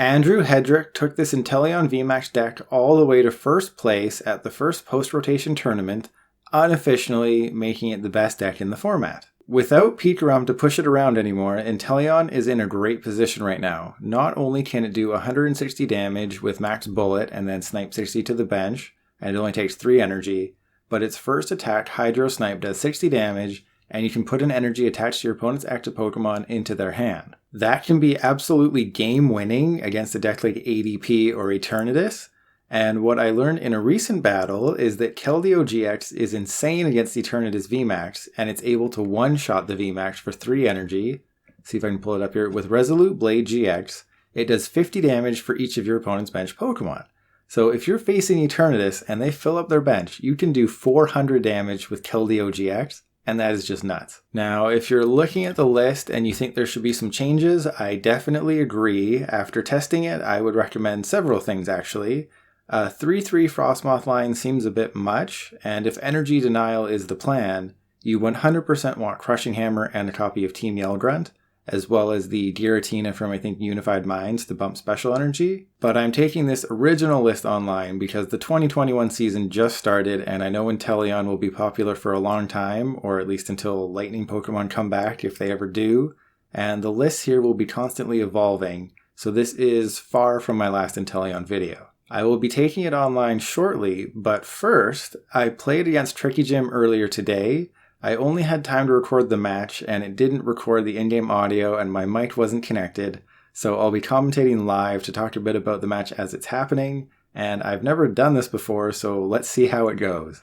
Andrew Hedrick took this Inteleon VMAX deck all the way to first place at the first post-rotation tournament, unofficially making it the best deck in the format. Without Pikarum to push it around anymore, Inteleon is in a great position right now. Not only can it do 160 damage with max bullet and then snipe 60 to the bench, and it only takes 3 energy, but its first attack, Hydro Snipe, does 60 damage, and you can put an energy attached to your opponent's active Pokemon into their hand. That can be absolutely game-winning against a deck like ADP or Eternatus, and what I learned in a recent battle is that Keldeo-GX is insane against Eternatus VMAX, and it's able to one-shot the VMAX for 3 energy. See if I can pull it up here. With Resolute Blade GX, it does 50 damage for each of your opponent's bench Pokemon. So if you're facing Eternatus and they fill up their bench, you can do 400 damage with Keldeo-GX, and that is just nuts. Now, if you're looking at the list and you think there should be some changes, I definitely agree. After testing it, I would recommend several things actually. 3/3 Frosmoth line seems a bit much, and if energy denial is the plan, you 100% want Crushing Hammer and a copy of Team Yell Grunt, as well as the Giratina from I think Unified Minds to bump special energy. But I'm taking this original list online because the 2021 season just started, and I know Inteleon will be popular for a long time, or at least until Lightning Pokemon come back if they ever do, and the lists here will be constantly evolving, so this is far from my last Inteleon video. I will be taking it online shortly, but first, I played against Tricky Jim earlier today. I only had time to record the match, and it didn't record the in-game audio, and my mic wasn't connected, so I'll be commentating live to talk a bit about the match as it's happening, and I've never done this before, so let's see how it goes.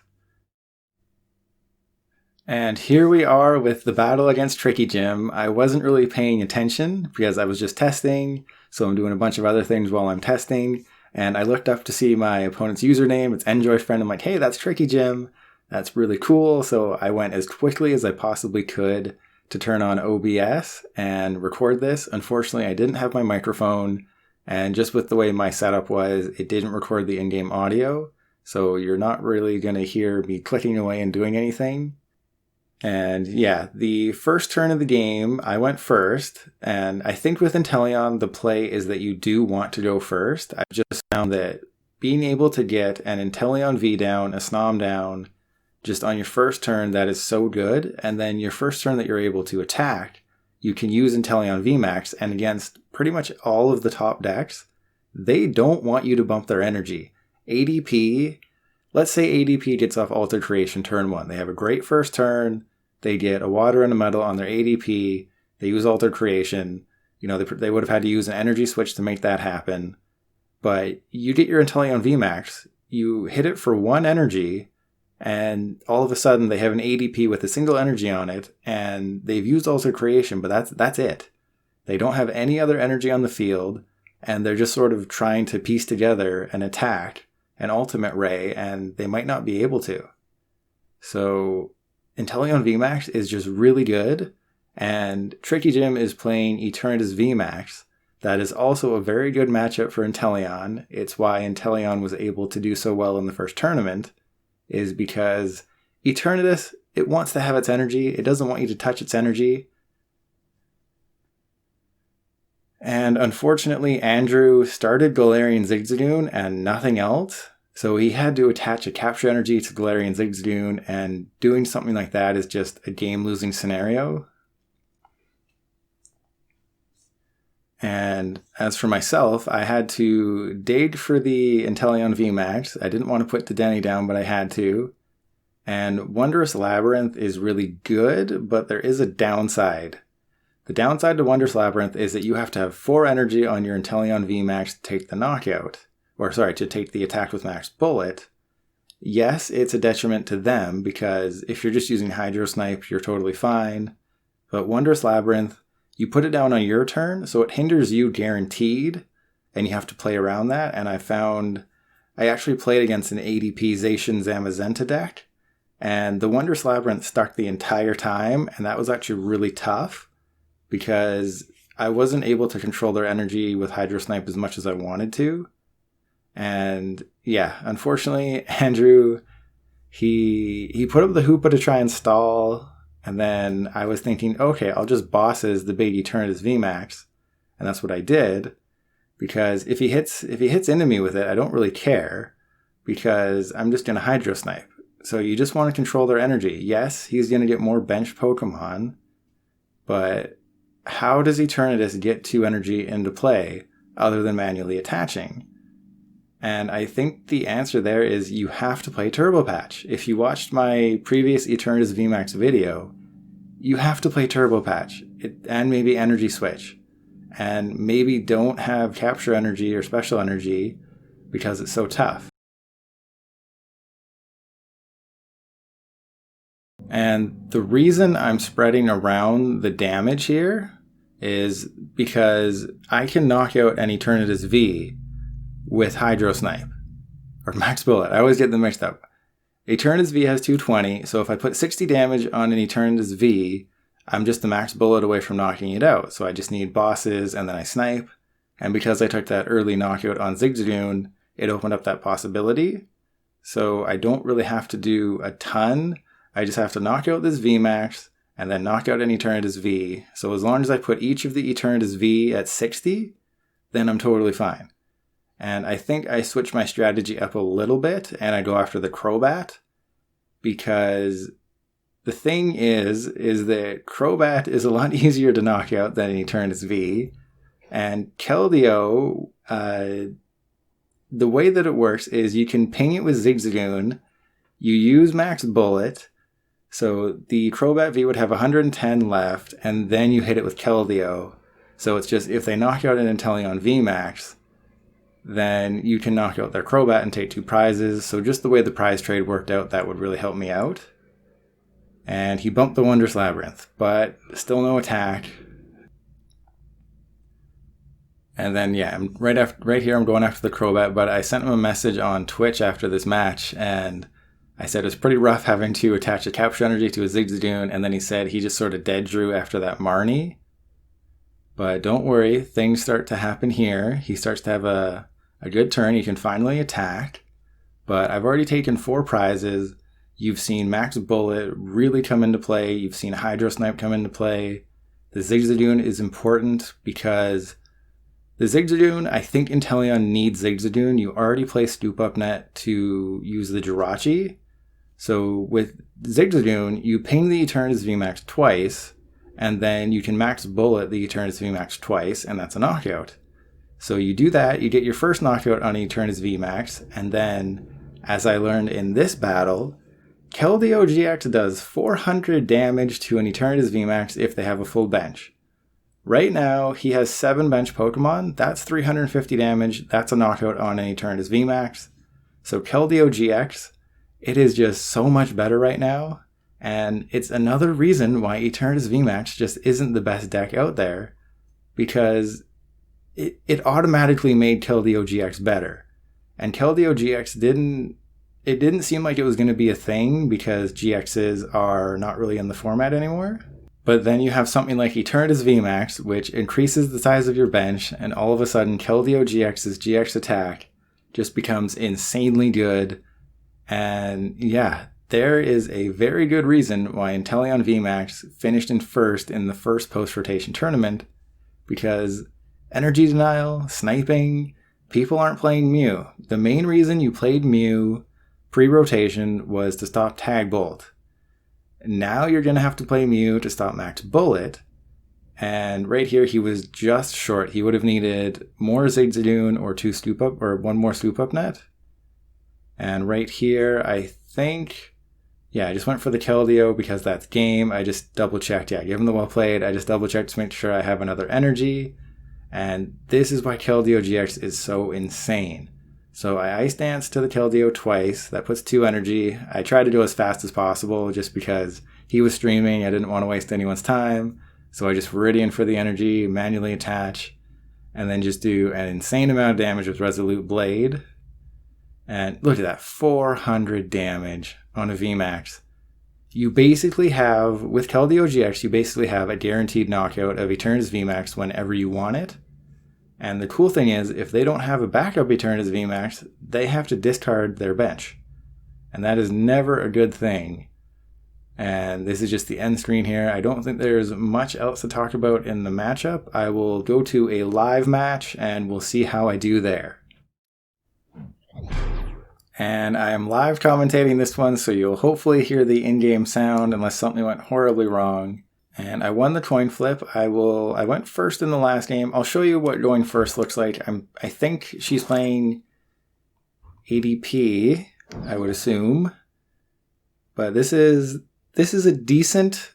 And here we are with the battle against Tricky Jim. I wasn't really paying attention because I was just testing, so I'm doing a bunch of other things while I'm testing. And I looked up to see my opponent's username. It's Enjoy-Friend. I'm like, hey, that's Tricky Jim. That's really cool. So I went as quickly as I possibly could to turn on OBS and record this. Unfortunately, I didn't have my microphone. And just with the way my setup was, it didn't record the in-game audio. So you're not really going to hear me clicking away and doing anything. And yeah, the first turn of the game, I went first, and I think with Inteleon, the play is that you do want to go first. I've just found that being able to get an Inteleon V down, a Snom down, just on your first turn, that is so good. And then your first turn that you're able to attack, you can use Inteleon VMAX, and against pretty much all of the top decks, they don't want you to bump their energy. ADP... Let's say ADP gets off Altered Creation turn 1. They have a great first turn. They get a Water and a Metal on their ADP. They use Altered Creation. You know, they would have had to use an energy switch to make that happen. But you get your Inteleon VMAX, you hit it for 1 energy, and all of a sudden they have an ADP with a single energy on it, and they've used Altered Creation, but that's it. They don't have any other energy on the field, and they're just sort of trying to piece together an attack, an ultimate ray, and they might not be able to. So Inteleon VMAX is just really good, and Tricky Jim is playing Eternatus VMAX. That is also a very good matchup for Inteleon. It's why Inteleon was able to do so well in the first tournament, is because Eternatus, it wants to have its energy. It doesn't want you to touch its energy. And unfortunately, Andrew started Galarian Zigzagoon and nothing else. So he had to attach a capture energy to Galarian Zigzagoon, and doing something like that is just a game-losing scenario. And as for myself, I had to dig for the Inteleon VMAX. I didn't want to put Dedenne down, but I had to. And Wondrous Labyrinth is really good, but there is a downside. The downside to Wondrous Labyrinth is that you have to have 4 energy on your Inteleon VMAX to take the knockout. To take the attack with max bullet. Yes, it's a detriment to them, because if you're just using Hydro Snipe, you're totally fine. But Wondrous Labyrinth, you put it down on your turn, so it hinders you guaranteed, and you have to play around that. And I actually played against an ADP Zacian Zamazenta deck, and the Wondrous Labyrinth stuck the entire time, and that was actually really tough, because I wasn't able to control their energy with Hydro Snipe as much as I wanted to. And yeah, unfortunately, Andrew, he put up the Hoopa to try and stall, and then I was thinking, okay, I'll just bosses the big Eternatus VMAX, and that's what I did. Because if he hits into me with it, I don't really care, because I'm just going to Hydro Snipe. So you just want to control their energy. Yes, he's going to get more bench Pokemon, but how does Eternatus get 2 energy into play other than manually attaching? And I think the answer there is you have to play Turbo Patch. If you watched my previous Eternatus VMAX video, you have to play Turbo Patch and maybe Energy Switch. And maybe don't have Capture Energy or Special Energy because it's so tough. And the reason I'm spreading around the damage here is because I can knock out an Eternatus V with Hydro Snipe or Max Bullet. I always get them mixed up. Eternatus V has 220, so if I put 60 damage on an Eternatus V, I'm just the Max Bullet away from knocking it out. So I just need bosses and then I snipe. And because I took that early knockout on Zigzagoon, it opened up that possibility. So I don't really have to do a ton. I just have to knock out this VMAX and then knock out an Eternatus V. So as long as I put each of the Eternatus V at 60, then I'm totally fine. And I think I switch my strategy up a little bit and I go after the Crobat, because the thing is that Crobat is a lot easier to knock out than an Eternatus V. And Keldeo, the way that it works is you can ping it with Zigzagoon, you use Max Bullet, so the Crobat V would have 110 left, and then you hit it with Keldeo. So it's just, if they knock out an Inteleon VMAX, then you can knock out their Crobat and take 2 prizes. So just the way the prize trade worked out, that would really help me out. And he bumped the Wondrous Labyrinth, but still no attack. And then, yeah, I'm right here I'm going after the Crobat, but I sent him a message on Twitch after this match, and I said it was pretty rough having to attach a Capture Energy to a Zigzagoon, and then he said he just sort of dead drew after that Marnie. But don't worry, things start to happen here. He starts to have a good turn. He can finally attack. But I've already taken 4 prizes. You've seen Max Bullet really come into play. You've seen Hydro Snipe come into play. The Zigzagoon is important because the Zigzagoon, I think Inteleon needs Zigzagoon. You already play Scoop Up Net to use the Jirachi. So with Zigzagoon, you ping the Eternatus VMAX twice, and then you can Max Bullet the Eternatus VMAX twice, and that's a knockout. So you do that, you get your first knockout on Eternatus VMAX, and then, as I learned in this battle, Keldeo-GX does 400 damage to an Eternatus VMAX if they have a full bench. Right now, he has 7 bench Pokemon. That's 350 damage. That's a knockout on an Eternatus VMAX. So Keldeo-GX, it is just so much better right now. And it's another reason why Eternatus VMAX just isn't the best deck out there. Because it automatically made Keldeo-GX better. And Keldeo-GX didn't seem like it was going to be a thing because GXs are not really in the format anymore. But then you have something like Eternatus VMAX, which increases the size of your bench, and all of a sudden Keldeo-GX's GX attack just becomes insanely good. And yeah, there is a very good reason why Inteleon VMAX finished in first in the first post-rotation tournament, because energy denial, sniping, people aren't playing Mew. The main reason you played Mew pre-rotation was to stop Tag Bolt. Now you're going to have to play Mew to stop Max Bullet. And right here, he was just short. He would have needed more Zigzagoon or 2 Scoop Up, or 1 more Scoop Up Net. And right here, I think, yeah, I just went for the Keldeo because that's game. I just double checked. Yeah, give him the well played. I just double checked to make sure I have another energy. And this is why Keldeo-GX is so insane. So I Ice Dance to the Keldeo twice. That puts 2 energy. I tried to do as fast as possible just because he was streaming. I didn't want to waste anyone's time. So I just Viridian for the energy, manually attach, and then just do an insane amount of damage with Resolute Blade. And look at that, 400 damage on a VMAX. You basically have, with Keldeo-GX, you basically have a guaranteed knockout of Eternatus VMAX whenever you want it. And the cool thing is, if they don't have a backup Eternatus VMAX, they have to discard their bench. And that is never a good thing. And this is just the end screen here. I don't think there's much else to talk about in the matchup. I will go to a live match and we'll see how I do there. And I am live commentating this one, so you'll hopefully hear the in-game sound unless something went horribly wrong. And I won the coin flip. I went first in the last game. I'll show you what going first looks like. I think she's playing ADP, I would assume. But this is a decent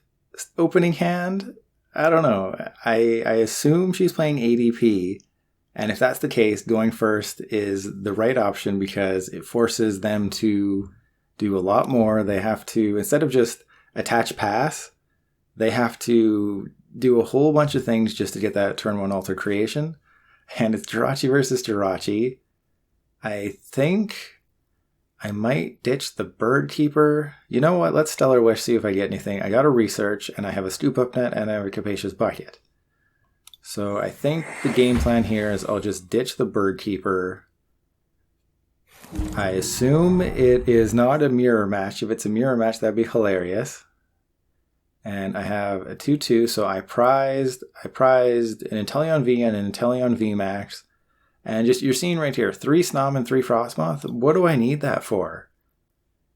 opening hand. I don't know. I assume she's playing ADP. And if that's the case, going first is the right option because it forces them to do a lot more. They have to, instead of just attach pass, they have to do a whole bunch of things just to get that turn 1 altar creation. And it's Jirachi versus Jirachi. I think I might ditch the Bird Keeper. You know what? Let's Stellar Wish, see if I get anything. I got a research, and I have a Scoop Up Net, and I have a Capacious Bucket. So I think the game plan here is I'll just ditch the Bird Keeper. I assume it is not a mirror match. If it's a mirror match, that'd be hilarious. And I have a 2-2, so I prized an Inteleon V and an Inteleon VMAX. And just, you're seeing right here, 3 Snom and 3 Frosmoth. What do I need that for?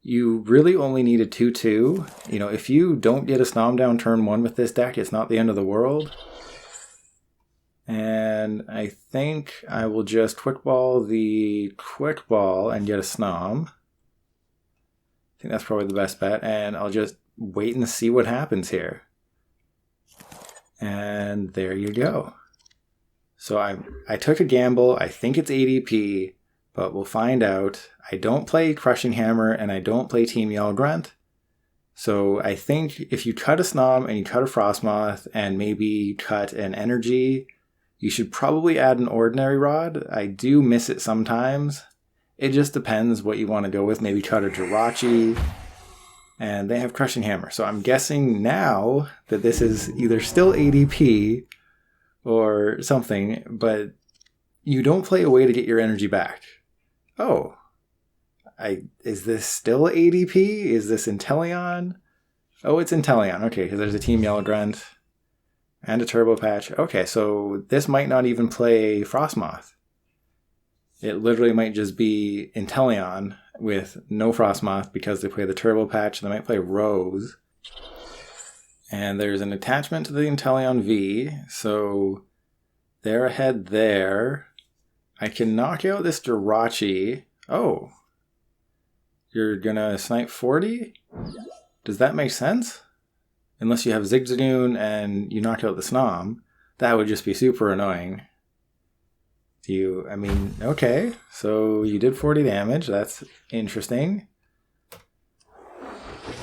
You really only need a 2-2. You know, if you don't get a Snom down turn 1 with this deck, it's not the end of the world. And I think I will just Quick Ball the Quick Ball and get a Snom. I think that's probably the best bet. And I'll just wait and see what happens here. And there you go. So I took a gamble. I think it's ADP, but we'll find out. I don't play Crushing Hammer and I don't play Team Yell Grunt. So I think if you cut a Snom and you cut a Frosmoth and maybe cut an Energy, you should probably add an Ordinary Rod. I do miss it sometimes. It just depends what you want to go with. Maybe cut a Jirachi. And they have Crushing Hammer. So I'm guessing now that this is either still ADP or something, but you don't play a way to get your energy back. Oh. Is this still ADP? Is this Inteleon? Oh, it's Inteleon. Okay, because there's a Team Yellow Grunt. And a Turbo Patch. Okay, so this might not even play Frosmoth. It literally might just be Inteleon with no Frosmoth because they play the Turbo Patch. They might play Rose. And there's an attachment to the Inteleon V, so they're ahead there. I can knock out this Jirachi. Oh. You're gonna snipe 40? Does that make sense? Unless you have Zigzagoon and you knock out the Snom, that would just be super annoying. Okay, so you did 40 damage. That's interesting.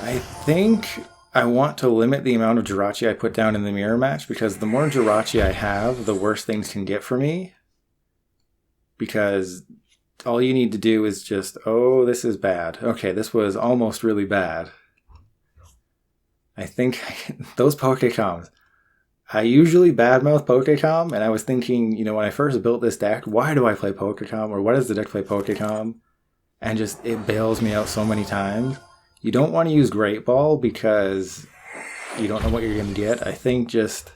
I think I want to limit the amount of Jirachi I put down in the mirror match because the more Jirachi I have, the worse things can get for me. Because all you need to do is just, oh, this is bad. Okay, this was almost really bad. I think those Pokécoms. I usually badmouth Pokécom, and I was thinking, when I first built this deck, why do I play Pokécom, or why does the deck play Pokécom? And just, it bails me out so many times. You don't want to use Great Ball because you don't know what you're going to get. I think just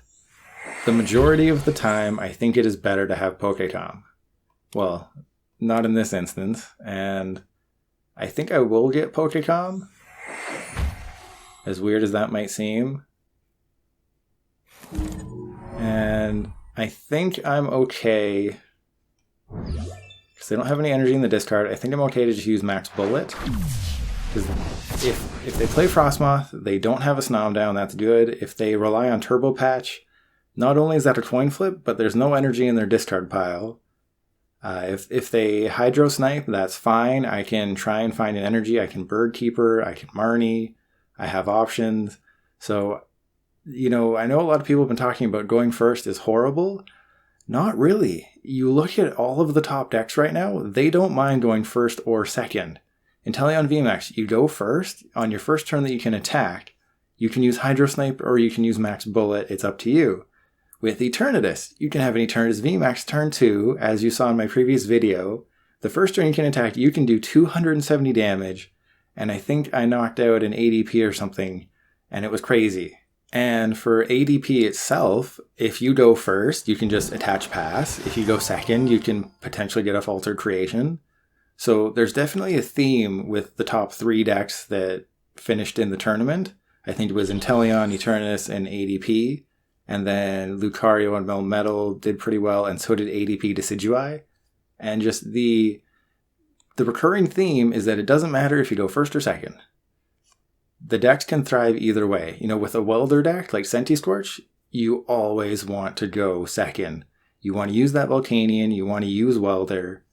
the majority of the time, I think it is better to have Pokécom. Well, not in this instance, and I think I will get Pokécom. As weird as that might seem. And I think I'm okay. Because they don't have any energy in the discard. I think I'm okay to just use Max Bullet. Because if they play Frosmoth, they don't have a Snom down, that's good. If they rely on Turbo Patch, not only is that a coin flip, but there's no energy in their discard pile. If they Hydro Snipe, that's fine. I can try and find an energy. I can Bird Keeper, I can Marnie. I have options. So, I know a lot of people have been talking about going first is horrible. Not really. You look at all of the top decks right now, they don't mind going first or second. Inteleon VMAX, you go first. On your first turn that you can attack, you can use Hydro Snipe or you can use Max Bullet. It's up to you. With Eternatus, you can have an Eternatus VMAX turn 2, as you saw in my previous video. The first turn you can attack, you can do 270 damage. And I think I knocked out an ADP or something and it was crazy. And for ADP itself, if you go first, you can just attach pass. If you go second, you can potentially get off Altered Creation. So there's definitely a theme with the top 3 decks that finished in the tournament. I think it was Inteleon, Eternatus, and ADP. And then Lucario and Melmetal did pretty well, and so did ADP Decidueye. And just the recurring theme is that it doesn't matter if you go first or second. The decks can thrive either way. You know, with a welder deck like Centiskorch, you always want to go second. You want to use that Volcanion, you want to use welder.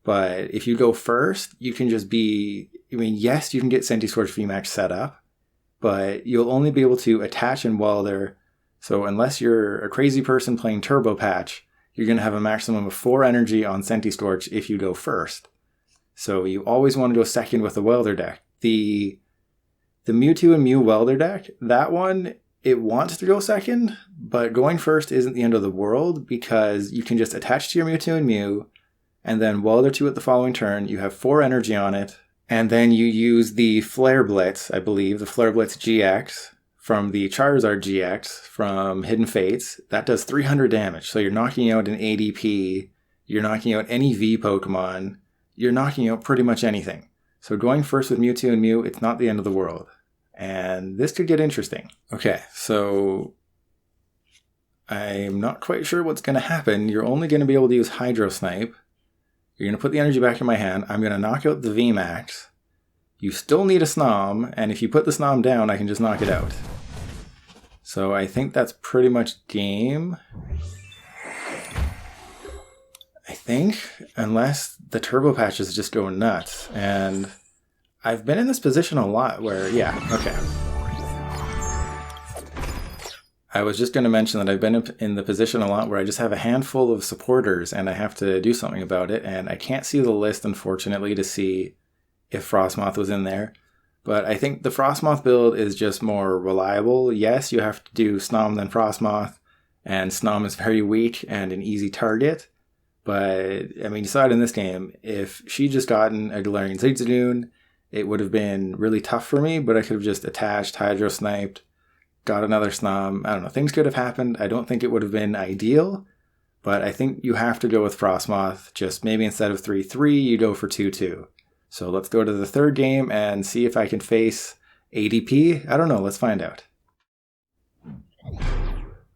But if you go first, you can just be... I mean, yes, you can get Centiskorch VMAX set up, but you'll only be able to attach and welder. So unless you're a crazy person playing Turbo Patch, you're going to have a maximum of 4 energy on Centiskorch if you go first. So you always want to go second with a welder deck. The Mewtwo and Mew welder deck, that one, it wants to go second, but going first isn't the end of the world because you can just attach to your Mewtwo and Mew and then welder to it the following turn. You have 4 energy on it, and then you use the Flare Blitz, I believe, the Flare Blitz GX from the Charizard GX from Hidden Fates. That does 300 damage, so you're knocking out an ADP, you're knocking out any V Pokemon, you're knocking out pretty much anything. So going first with Mewtwo and Mew, it's not the end of the world. And this could get interesting. Okay, so I'm not quite sure what's going to happen. You're only going to be able to use Hydro Snipe. You're going to put the energy back in my hand. I'm going to knock out the VMAX. You still need a Snom, and if you put the Snom down, I can just knock it out. So I think that's pretty much game. I think, unless the Turbo Patch is just going nuts. And I've been in this position a lot where, yeah, okay. I was just going to mention that I've been in the position a lot where I just have a handful of supporters and I have to do something about it. And I can't see the list, unfortunately, to see if Frosmoth was in there. But I think the Frosmoth build is just more reliable. Yes, you have to do Snom then Frosmoth, and Snom is very weak and an easy target. But, I mean, you saw it in this game. If she just gotten a Galarian Zigzagoon, it would have been really tough for me, but I could have just attached, Hydro Sniped, got another Snom. I don't know, things could have happened. I don't think it would have been ideal, but I think you have to go with Frosmoth. Just maybe instead of 3-3, you go for 2-2. So let's go to the third game and see if I can face ADP. I don't know, let's find out.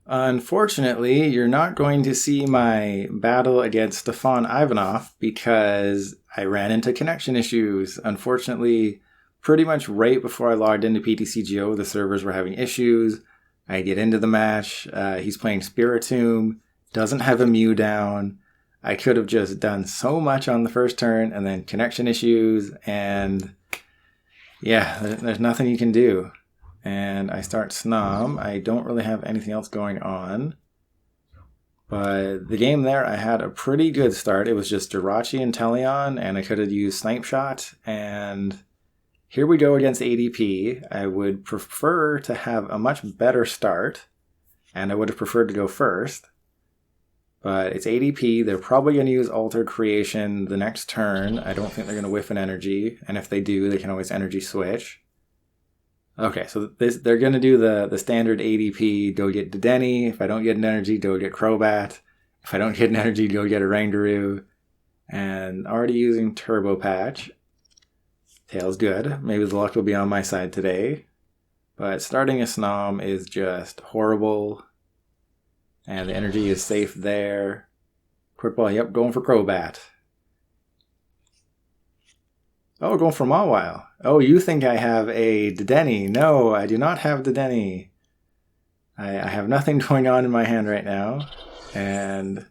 Unfortunately, you're not going to see my battle against Stefan Ivanov because I ran into connection issues. Unfortunately, pretty much right before I logged into PTCGO, the servers were having issues. I get into the match. He's playing Spiritomb, doesn't have a Mew down. I could have just done so much on the first turn, and then connection issues, and yeah, there's nothing you can do. And I start Snom. I don't really have anything else going on. But the game there, I had a pretty good start. It was just Jirachi and Inteleon, and I could have used Snipe Shot. And here we go against ADP. I would prefer to have a much better start, and I would have preferred to go first. But it's ADP. They're probably going to use Altered Creation the next turn. I don't think they're going to whiff an energy. And if they do, they can always energy switch. Okay, so they're going to do the standard ADP, go get Dedenne. If I don't get an energy, go get Crobat. If I don't get an energy, go get a Rangaroo. And already using Turbo Patch. Tail's good. Maybe the luck will be on my side today. But starting a Snom is just horrible. And the energy is safe there. Quick ball, yep, going for Crobat. Oh, going for Mawile. Oh, you think I have a Dedenne. No, I do not have Dedenne. I have nothing going on in my hand right now. And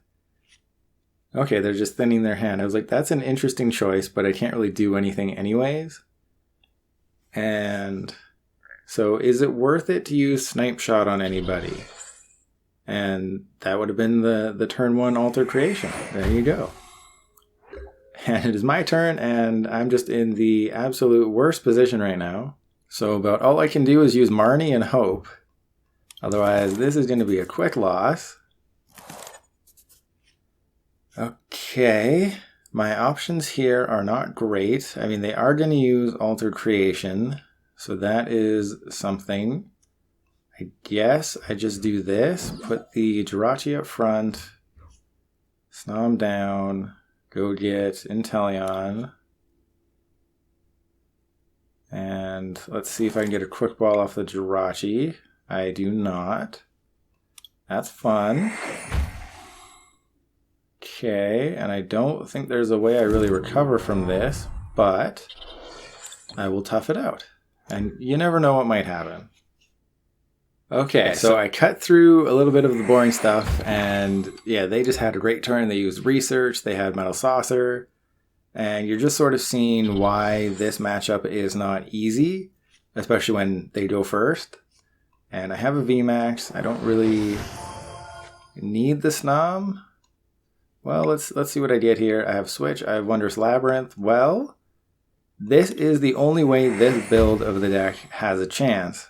okay, they're just thinning their hand. I was like, that's an interesting choice, but I can't really do anything anyways. And so is it worth it to use Snipe Shot on anybody? And that would have been the turn 1 Altered Creation. There you go. And it is my turn, and I'm just in the absolute worst position right now. So about all I can do is use Marnie and hope. Otherwise, this is going to be a quick loss. Okay. My options here are not great. I mean, they are going to use Altered Creation. So that is something. I guess I just do this. Put the Jirachi up front. Snom down. Go get Inteleon. And let's see if I can get a quick ball off the Jirachi. I do not. That's fun. Okay, and I don't think there's a way I really recover from this, but I will tough it out. And you never know what might happen. Okay, so I cut through a little bit of the boring stuff, and yeah, they just had a great turn. They used Research, they had Metal Saucer, and you're just sort of seeing why this matchup is not easy, especially when they go first. And I have a VMAX. I don't really need the Snom. Well, let's see what I get here. I have Switch, I have Wondrous Labyrinth. Well, this is the only way this build of the deck has a chance.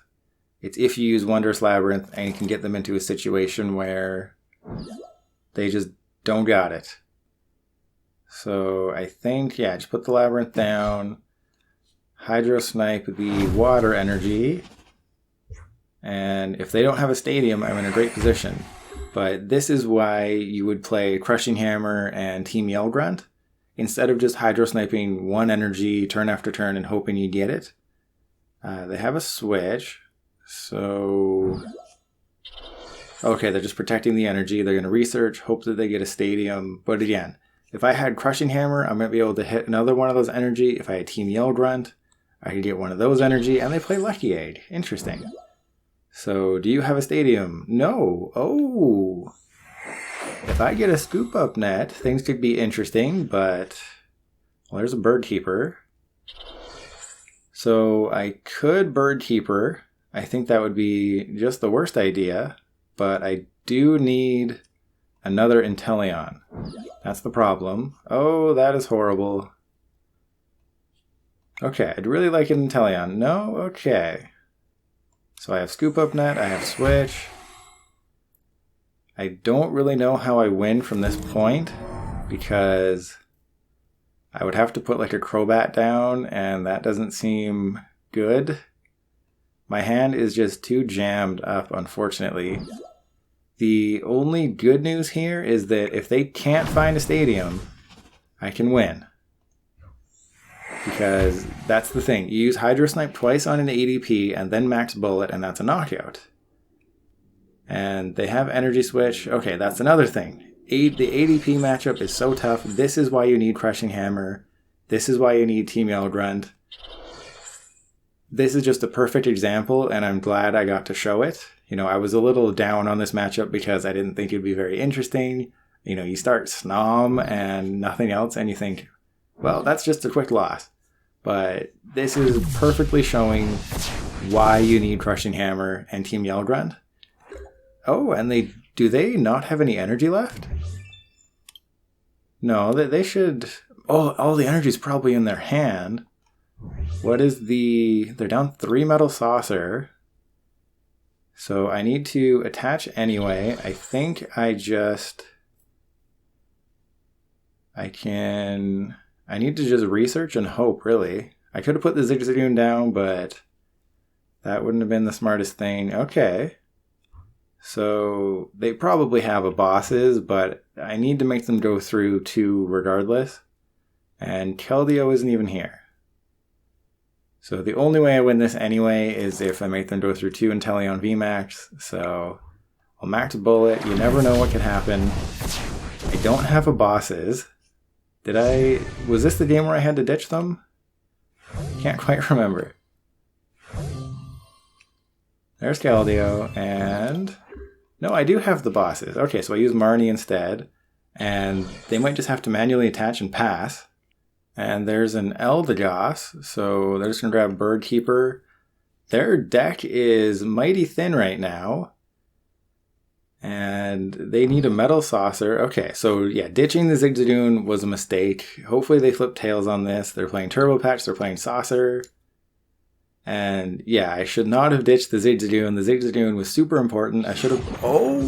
It's if you use Wondrous Labyrinth and you can get them into a situation where they just don't got it. So I think, yeah, just put the Labyrinth down, Hydro Snipe the Water Energy, and if they don't have a Stadium, I'm in a great position. But this is why you would play Crushing Hammer and Team Yell Grunt, instead of just Hydro Sniping one energy turn after turn and hoping you get it. They have a Switch, so... Okay, they're just protecting the energy. They're going to Research, hope that they get a Stadium. But again, if I had Crushing Hammer, I might be able to hit another one of those energy. If I had Team Yell Grunt, I could get one of those energy, and they play Lucky Egg. Interesting. So, do you have a Stadium? No. Oh. If I get a Scoop Up Net, things could be interesting, but... Well, there's a Bird Keeper. So, I could Bird Keeper. I think that would be just the worst idea, but I do need another Inteleon. That's the problem. Oh, that is horrible. Okay, I'd really like an Inteleon. No? Okay. So I have Scoop Up Net, I have Switch. I don't really know how I win from this point, because I would have to put like a Crobat down, and that doesn't seem good. My hand is just too jammed up, unfortunately. The only good news here is that if they can't find a Stadium, I can win. Because that's the thing. You use Hydro Snipe twice on an ADP and then Max Bullet, and that's a knockout. And they have Energy Switch. Okay, that's another thing. The ADP matchup is so tough. This is why you need Crushing Hammer. This is why you need Team Yell Grunt. This is just a perfect example, and I'm glad I got to show it. You know, I was a little down on this matchup because I didn't think it'd be very interesting. You know, you start Snom and nothing else, and you think, well, that's just a quick loss. But this is perfectly showing why you need Crushing Hammer and Team Yell Grunt. Oh, and do they not have any energy left? No, they should... Oh, all the energy's probably in their hand. What is they're down 3 Metal Saucer. So I need to attach anyway. I think I need to just Research and hope, really. I could have put the Zigzagoon down, but that wouldn't have been the smartest thing. Okay. So they probably have a bosses, but I need to make them go through 2 regardless. And Keldeo isn't even here. So the only way I win this anyway is if I make them go through 2 Inteleon VMAX. So I'll Max Bullet. You never know what could happen. I don't have a bosses. Was this the game where I had to ditch them? Can't quite remember. There's Keldeo, and... No, I do have the bosses. Okay, so I use Marnie instead, and they might just have to manually attach and pass. And there's an Eldegoss, so they're just going to grab Bird Keeper. Their deck is mighty thin right now. And they need a Metal Saucer. Okay, so yeah, ditching the Zigzagoon was a mistake. Hopefully they flip tails on this. They're playing Turbo Patch, they're playing Saucer. And yeah, I should not have ditched the Zigzagoon. The Zigzagoon was super important. I should have... Oh!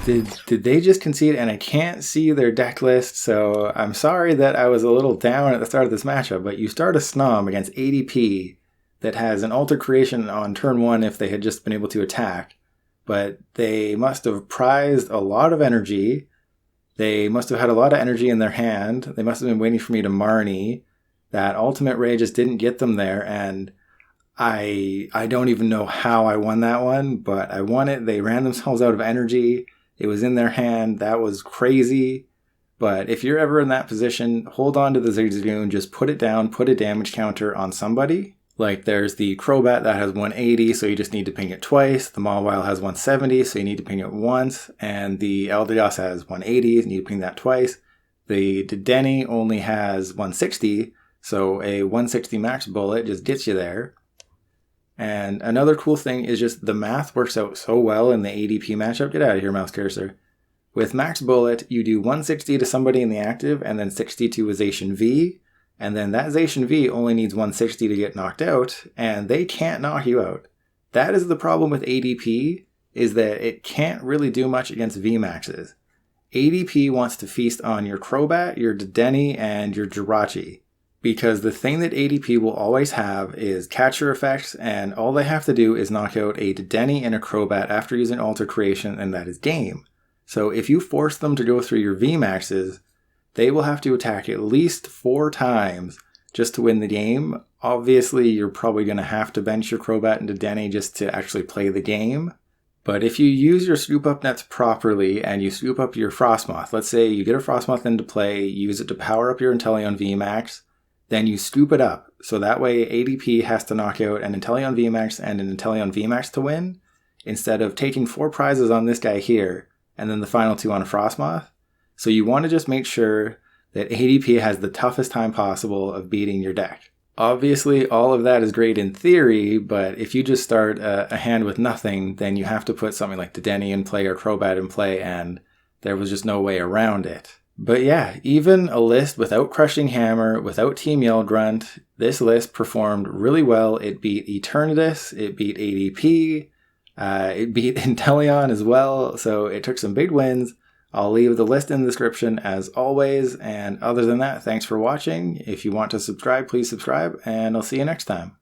Did they just concede? And I can't see their deck list, so I'm sorry that I was a little down at the start of this matchup, but you start a Snom against ADP that has an Alter Creation on turn 1 if they had just been able to attack, but they must have prized a lot of energy. They must have had a lot of energy in their hand. They must have been waiting for me to Marnie. That Ultimate Ray just didn't get them there, and I don't even know how I won that one, but I won it. They ran themselves out of energy. It was in their hand. That was crazy. But if you're ever in that position, hold on to the Zigzagoon. Just put it down. Put a damage counter on somebody. Like there's the Crobat that has 180, so you just need to ping it twice. The Mawile has 170, so you need to ping it once. And the Eldegoss has 180, you need to ping that twice. The Dedenne only has 160, so a 160 max bullet just gets you there. And another cool thing is just the math works out so well in the ADP matchup. Get out of here, mouse cursor. With max bullet, you do 160 to somebody in the active and then 60 to a Zacian V. And then that Zacian V only needs 160 to get knocked out, and they can't knock you out. That is the problem with ADP, is that it can't really do much against VMAXs. ADP wants to feast on your Crobat, your Dedenne, and your Jirachi. Because the thing that ADP will always have is catcher effects, and all they have to do is knock out a Dedenne and a Crobat after using Alter Creation, and that is game. So if you force them to go through your VMAXs, they will have to attack at least 4 times just to win the game. Obviously, you're probably going to have to bench your Crobat and Dedenne just to actually play the game. But if you use your Scoop Up Nets properly and you scoop up your Frosmoth, let's say you get a Frosmoth into play, use it to power up your Inteleon VMAX, then you scoop it up. So that way ADP has to knock out an Inteleon VMAX and an Inteleon VMAX to win, instead of taking 4 prizes on this guy here and then the final 2 on a Frosmoth. So you want to just make sure that ADP has the toughest time possible of beating your deck. Obviously, all of that is great in theory, but if you just start a hand with nothing, then you have to put something like Dedenne in play or Crobat in play, and there was just no way around it. But yeah, even a list without Crushing Hammer, without Team Yell Grunt, this list performed really well. It beat Eternatus, it beat ADP, it beat Inteleon as well, so it took some big wins. I'll leave the list in the description as always, and other than that, thanks for watching. If you want to subscribe, please subscribe, and I'll see you next time.